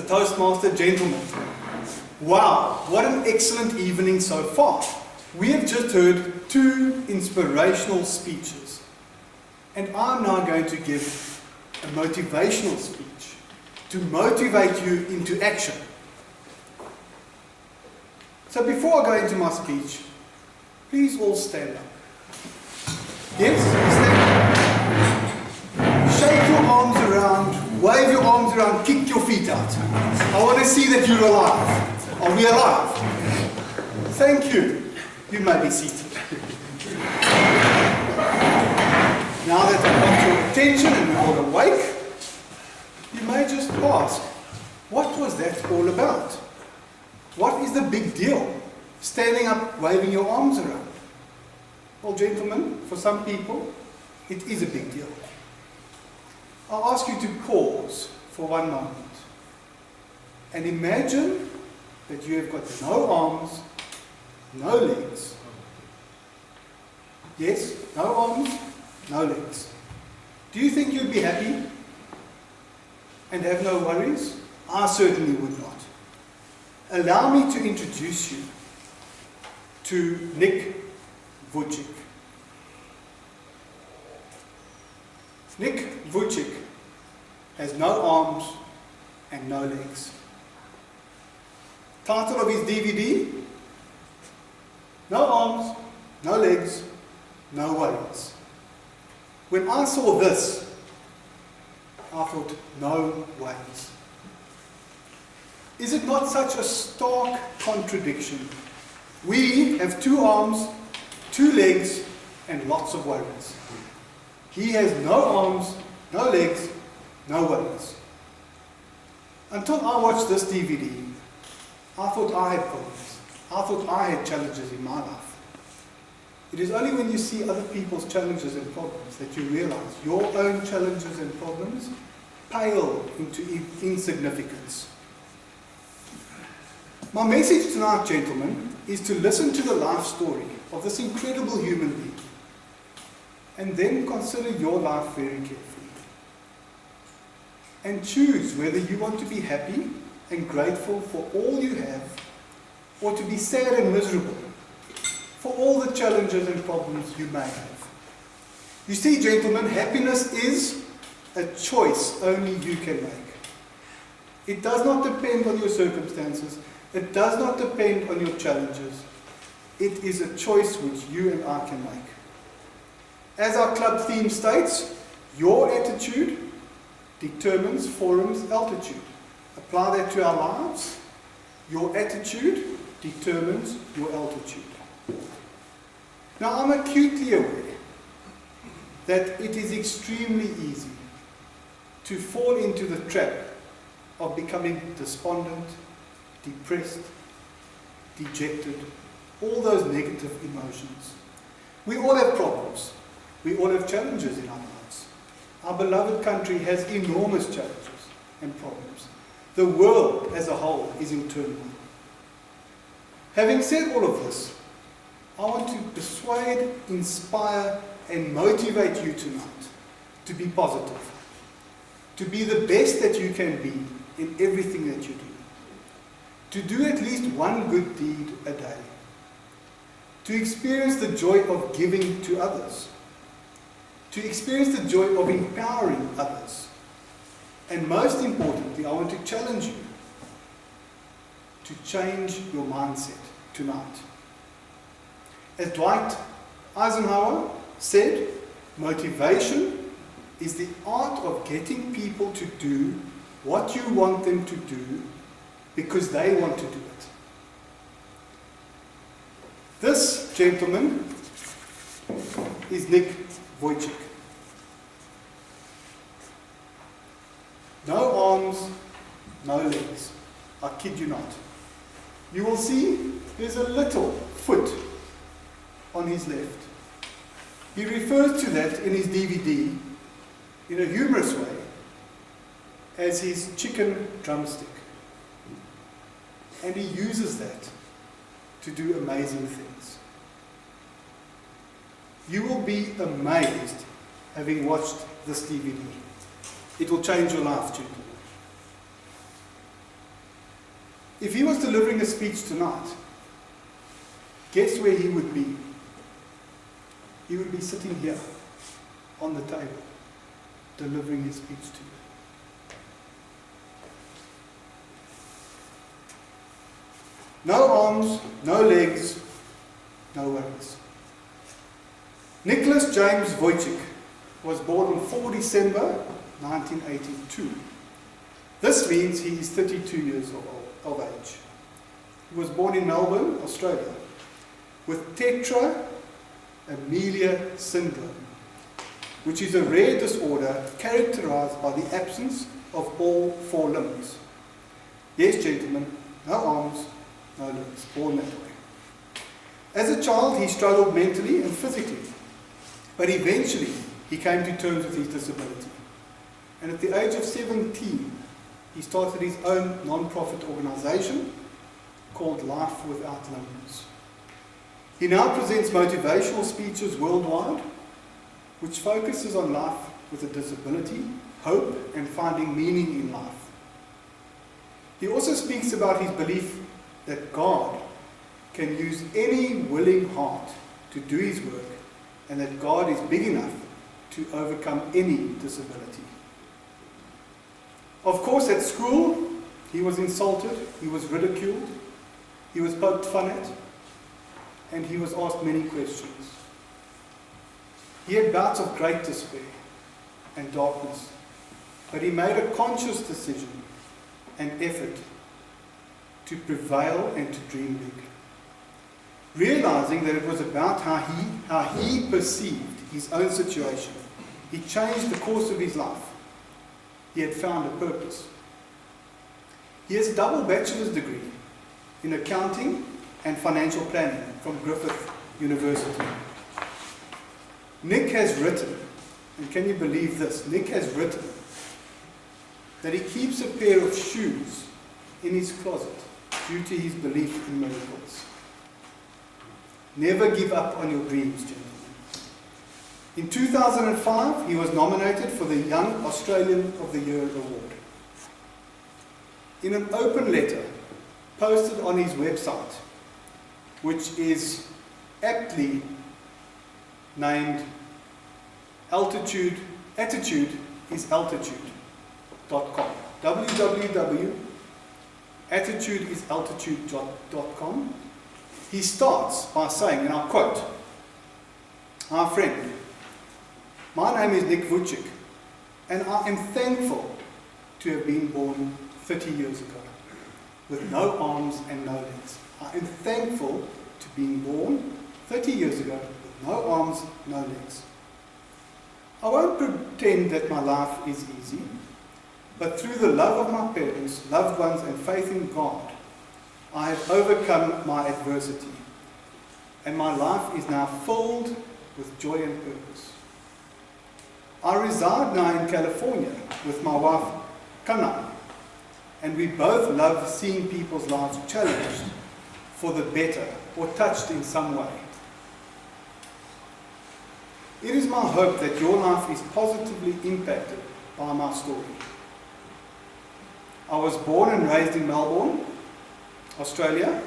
Mr. Toastmaster, gentlemen. Wow, what an excellent evening so far. We have just heard 2 inspirational speeches. And I'm now going to give a motivational speech to motivate you into action. So before I go into my speech, please all stand up. Yes, stand up. Shake your arms around, wave your arms around, kick your feet out. I want to see that you're alive. Are we alive? Thank you. You may be seated. Now that I've got your attention and we're all awake, you may just ask, what was that all about? What is the big deal? Standing up, waving your arms around. Well, gentlemen, for some people, it is a big deal. I'll ask you to pause for one moment and imagine that you have got no arms, no legs. Yes, no arms, no legs. Do you think you'd be happy and have no worries? I certainly would not. Allow me to introduce you to Nick Vujicic. Nick Vujicic has no arms and no legs. Title of his DVD: No arms, no legs, no worries. When I saw this, I thought, no ways. Is it not such a stark contradiction? We have 2 arms, 2 legs, and lots of worries. He has no arms, no legs, no worries. Until I watched this DVD, I thought I had problems. I thought I had challenges in my life. It is only when you see other people's challenges and problems that you realize your own challenges and problems pale into insignificance. My message tonight, gentlemen, is to listen to the life story of this incredible human being and then consider your life very carefully and choose whether you want to be happy and grateful for all you have, or to be sad and miserable for all the challenges and problems you may have. You see, gentlemen, happiness is a choice only you can make. It does not depend on your circumstances. It does not depend on your challenges. It is a choice which you and I can make. As our club theme states, your attitude determines forum's altitude. Apply that to our lives. Your attitude determines your altitude. Now, I'm acutely aware that it is extremely easy to fall into the trap of becoming despondent, depressed, dejected, all those negative emotions. We all have problems. We all have challenges in our lives. Our beloved country has enormous challenges and problems. The world as a whole is in turmoil. Having said all of this, I want to persuade, inspire, and motivate you tonight to be positive, to be the best that you can be in everything that you do, to do at least one good deed a day, to experience the joy of giving to others, to experience the joy of empowering others, and most importantly, I want to challenge you to change your mindset tonight. As Dwight Eisenhower said, motivation is the art of getting people to do what you want them to do because they want to do it. This gentleman is Nick Vujicic. No arms, no legs. I kid you not. You will see there's a little foot on his left. He refers to that in his DVD in a humorous way as his chicken drumstick. And he uses that to do amazing things. You will be amazed having watched this DVD. It will change your life, gentlemen. If he was delivering a speech tonight, guess where he would be? He would be sitting here on the table, delivering his speech to you. No arms, no legs, no worries. Nicholas James Wojcik was born on 4 December 1982. This means he is 32 years of age. He was born in Melbourne, Australia, with tetraamelia syndrome, which is a rare disorder characterized by the absence of all 4 limbs. Yes, gentlemen, no arms, no legs, born that way. As a child, he struggled mentally and physically, but eventually he came to terms with his disability. And at the age of 17, he started his own non-profit organization called Life Without Limbs. He now presents motivational speeches worldwide, which focuses on life with a disability, hope, and finding meaning in life. He also speaks about his belief that God can use any willing heart to do his work, and that God is big enough to overcome any disability. Of course, at school, he was insulted, he was ridiculed, he was poked fun at, and he was asked many questions. He had bouts of great despair and darkness, but he made a conscious decision and effort to prevail and to dream big. Realizing that it was about how he perceived his own situation, he changed the course of his life. He had found a purpose. He has a double bachelor's degree in accounting and financial planning from Griffith University. Nick has written, and can you believe this? Nick has written that he keeps a pair of shoes in his closet due to his belief in miracles. Never give up on your dreams, gentlemen. In 2005, he was nominated for the Young Australian of the Year award. In an open letter posted on his website, which is aptly named attitudeIsaltitude.com. www.attitudeisaltitude.com. He starts by saying, and I quote, "Our friend, my name is Nick Wojcik, and I am thankful to have been born 30 years ago, with no arms and no legs. I am thankful to being born 30 years ago, with no arms, no legs. I won't pretend that my life is easy, but through the love of my parents, loved ones, and faith in God, I have overcome my adversity, and my life is now filled with joy and purpose. I reside now in California with my wife, Kana, and we both love seeing people's lives challenged for the better or touched in some way. It is my hope that your life is positively impacted by my story. I was born and raised in Melbourne, Australia,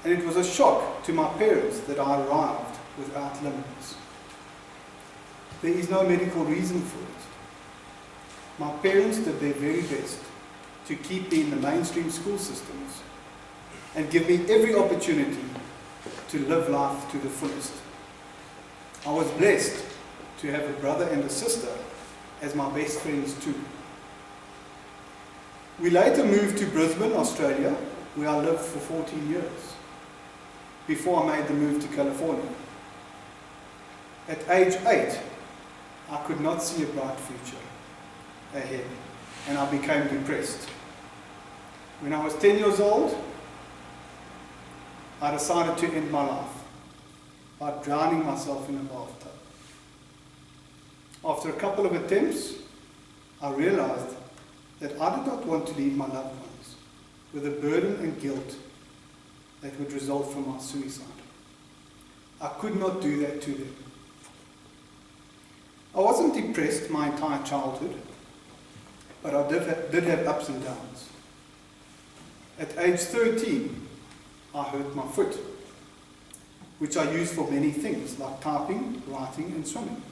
and it was a shock to my parents that I arrived without limbs. There is no medical reason for it. My parents did their very best to keep me in the mainstream school systems and give me every opportunity to live life to the fullest. I was blessed to have a brother and a sister as my best friends too. We later moved to Brisbane, Australia, where I lived for 14 years, before I made the move to California. At age 8, I could not see a bright future ahead, and I became depressed. When I was 10 years old, I decided to end my life by drowning myself in a bathtub. After a couple of attempts, I realized that I did not want to leave my loved ones with a burden and guilt that would result from my suicide. I could not do that to them. I wasn't depressed my entire childhood, but I did have ups and downs. At age 13, I hurt my foot, which I use for many things, like typing, writing, and swimming.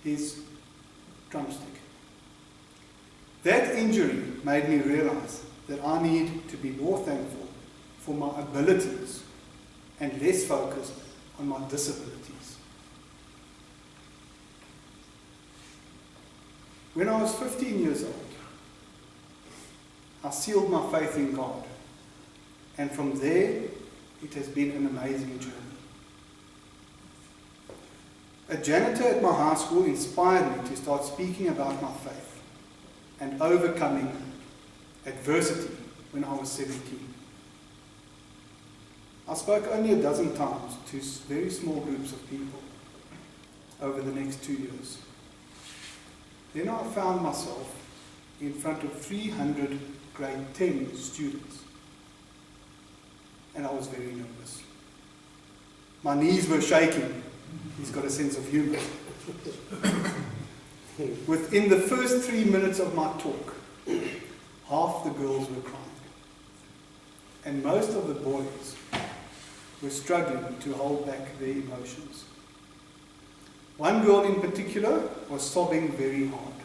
His drumstick. That injury made me realize that I need to be more thankful for my abilities and less focused on my disabilities. When I was 15 years old, I sealed my faith in God, and from there it has been an amazing journey. A janitor at my high school inspired me to start speaking about my faith and overcoming adversity when I was 17. I spoke only a dozen times to very small groups of people over the next 2 years. Then I found myself in front of 300 grade 10 students, and I was very nervous. My knees were shaking. He's got a sense of humor. Within the first 3 minutes of my talk, half the girls were crying, and most of the boys were struggling to hold back their emotions. One girl in particular was sobbing very hard.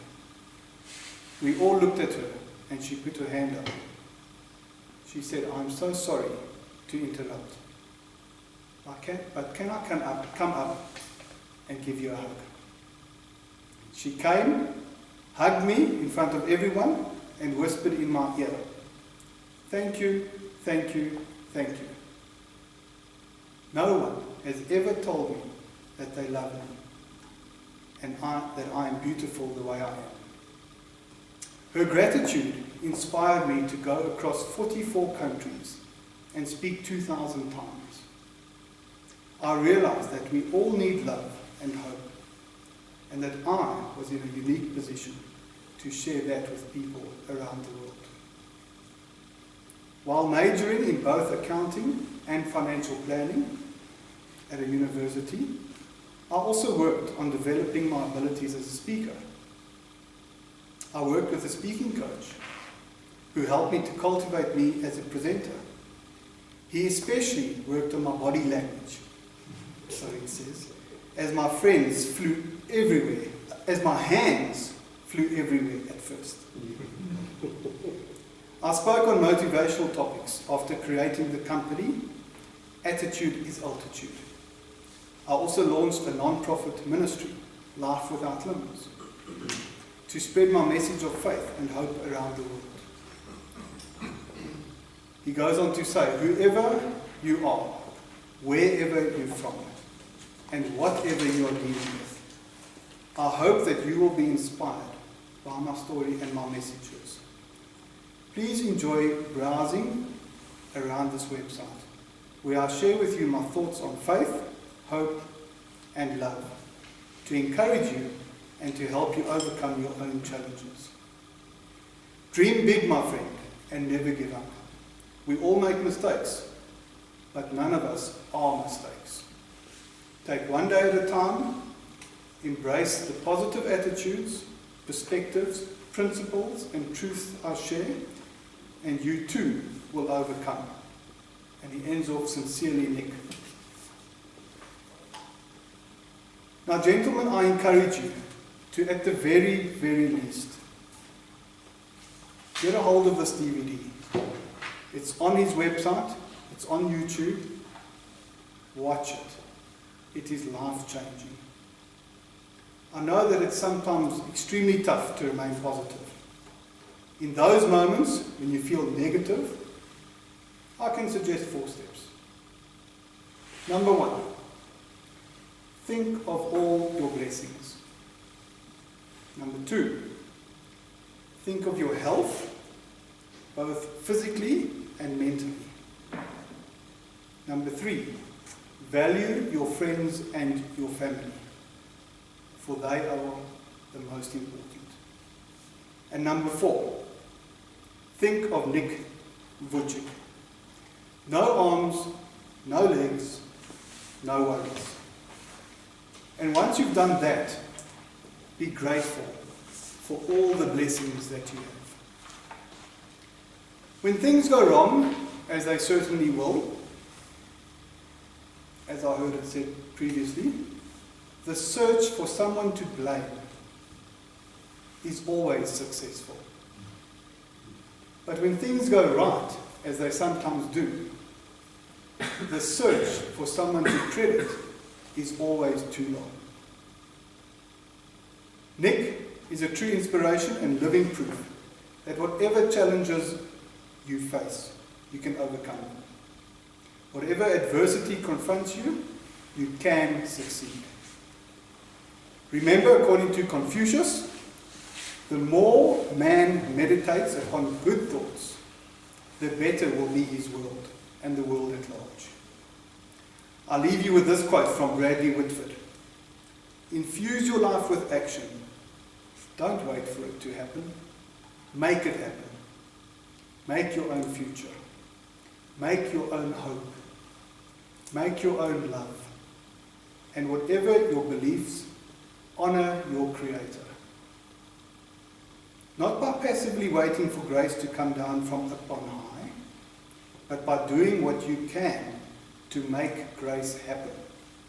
We all looked at her, and she put her hand up. She said, "I'm so sorry to interrupt. But can I come up and give you a hug?" She came, hugged me in front of everyone, and whispered in my ear, "Thank you, thank you, thank you." No one has ever told me that they love me and that I am beautiful the way I am. Her gratitude inspired me to go across 44 countries and speak 2,000 times. I realized that we all need love and hope, and that I was in a unique position to share that with people around the world. While majoring in both accounting and financial planning at a university, I also worked on developing my abilities as a speaker. I worked with a speaking coach who helped me to cultivate me as a presenter. He especially worked on my body language, so he says, as my hands flew everywhere at first. I spoke on motivational topics after creating the company Attitude is Altitude. I also launched a non-profit ministry, Life Without Limits, to spread my message of faith and hope around the world. He goes on to say, whoever you are, wherever you're from, and whatever you are dealing with, I hope that you will be inspired by my story and my messages. Please enjoy browsing around this website, where I share with you my thoughts on faith, hope, and love, to encourage you and to help you overcome your own challenges. Dream big, my friend, and never give up. We all make mistakes, but none of us are mistakes. Take one day at a time, embrace the positive attitudes, perspectives, principles, and truths I share, and you too will overcome. And he ends off, sincerely, Nick. Now, gentlemen, I encourage you to, at the very, very least, get a hold of this DVD. It's on his website. It's on YouTube. Watch it. It is life-changing. I know that it's sometimes extremely tough to remain positive. In those moments when you feel negative, I can suggest 4 steps. Number 1, think of all your blessings. Number 2, think of your health, both physically and mentally. Number 3, value your friends and your family, for they are the most important. And number 4, think of Nick Vujicic. No arms, no legs, no worries. And once you've done that, be grateful for all the blessings that you have. When things go wrong, as they certainly will, as I heard it said previously, the search for someone to blame is always successful. But when things go right, as they sometimes do, the search for someone to credit is always too long. Nick is a true inspiration and living proof that whatever challenges you face, you can overcome them. Whatever adversity confronts you, you can succeed. Remember, according to Confucius, the more man meditates upon good thoughts, the better will be his world and the world at large. I'll leave you with this quote from Bradley Whitford. Infuse your life with action. Don't wait for it to happen. Make it happen. Make your own future. Make your own hope. Make your own love. And whatever your beliefs, honor your Creator. Not by passively waiting for grace to come down from up on high, but by doing what you can to make grace happen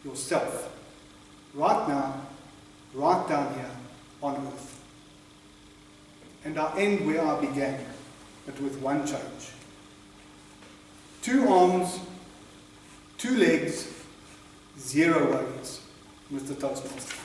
yourself, right now, right down here on earth. And I'll end where I began, but with one change. 2 arms, 2 legs, 0 worries, Mr. Toastmaster.